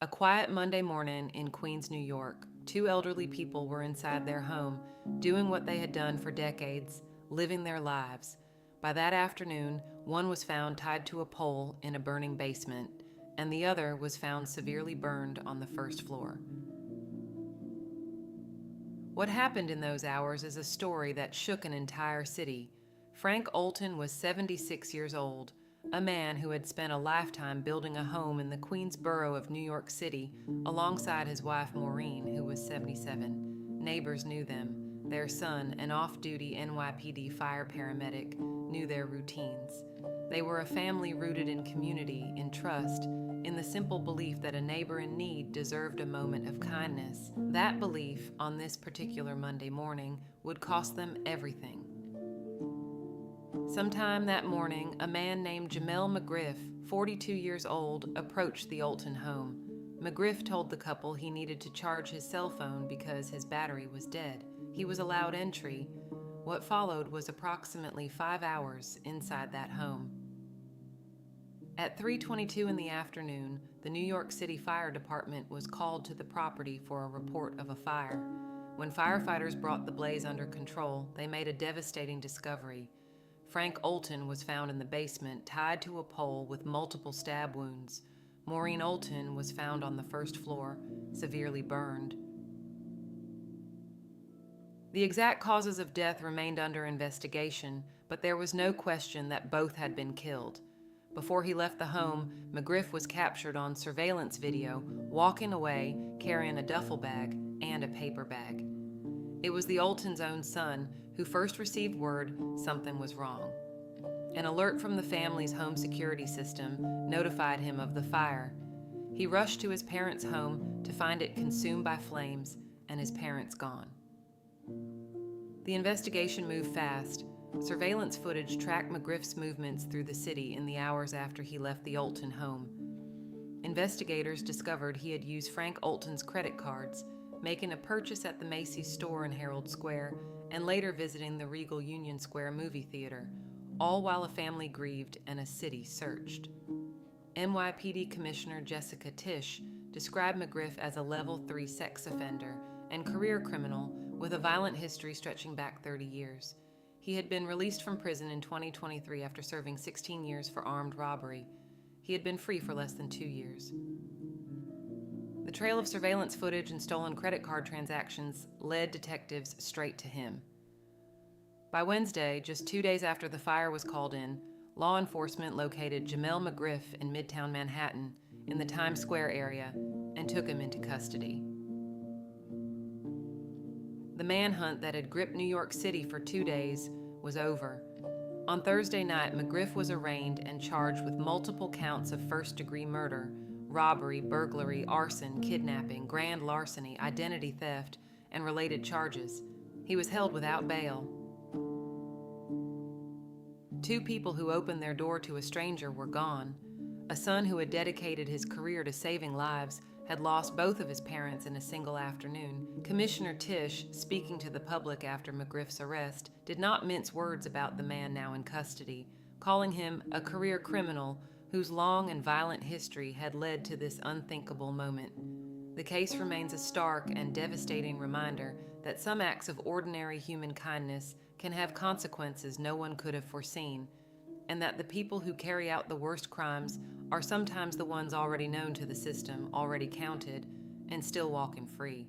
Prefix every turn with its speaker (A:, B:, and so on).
A: A quiet Monday morning in Queens, New York, two elderly people were inside their home, doing what they had done for decades, living their lives. By that afternoon, one was found tied to a pole in a burning basement, and the other was found severely burned on the first floor. What happened in those hours is a story that shook an entire city. Frank Olton was 76 years old, a man who had spent a lifetime building a home in the Queens borough of New York City alongside his wife Maureen, who was 77. Neighbors knew them. Their son, an off-duty NYPD fire paramedic, knew their routines. They were a family rooted in community, in trust, in the simple belief that a neighbor in need deserved a moment of kindness. That belief, on this particular Monday morning, would cost them everything. Sometime that morning, a man named Jamel McGriff, 42 years old, approached the Olton home. McGriff told the couple he needed to charge his cell phone because his battery was dead. He was allowed entry. What followed was approximately 5 hours inside that home. At 3:22 in the afternoon, the New York City Fire Department was called to the property for a report of a fire. When firefighters brought the blaze under control, they made a devastating discovery. Frank Olton was found in the basement, tied to a pole with multiple stab wounds. Maureen Olton was found on the first floor, severely burned. The exact causes of death remained under investigation, but there was no question that both had been killed. Before he left the home, McGriff was captured on surveillance video, walking away, carrying a duffel bag and a paper bag. It was the Oltons' own son who first received word something was wrong. An alert from the family's home security system notified him of the fire. He rushed to his parents' home to find it consumed by flames and his parents gone. The investigation moved fast. Surveillance footage tracked McGriff's movements through the city in the hours after he left the Olton home. Investigators discovered he had used Frank Olton's credit cards, making a purchase at the Macy store in Herald Square, and later visiting the Regal Union Square movie theater, all while a family grieved and a city searched. NYPD Commissioner Jessica Tisch described McGriff as a Level 3 sex offender and career criminal with a violent history stretching back 30 years. He had been released from prison in 2023 after serving 16 years for armed robbery. He had been free for less than 2 years. The trail of surveillance footage and stolen credit card transactions led detectives straight to him. By Wednesday, just 2 days after the fire was called in, law enforcement located Jamel McGriff in Midtown Manhattan in the Times Square area and took him into custody. The manhunt that had gripped New York City for 2 days was over. On Thursday night, McGriff was arraigned and charged with multiple counts of first-degree murder, robbery, burglary, arson, kidnapping, grand larceny, identity theft, and related charges. He was held without bail. Two people who opened their door to a stranger were gone. A son who had dedicated his career to saving lives had lost both of his parents in a single afternoon. Commissioner Tisch, speaking to the public after McGriff's arrest, did not mince words about the man now in custody, calling him a career criminal whose long and violent history had led to this unthinkable moment. The case remains a stark and devastating reminder that some acts of ordinary human kindness can have consequences no one could have foreseen, and that the people who carry out the worst crimes are sometimes the ones already known to the system, already counted, and still walking free.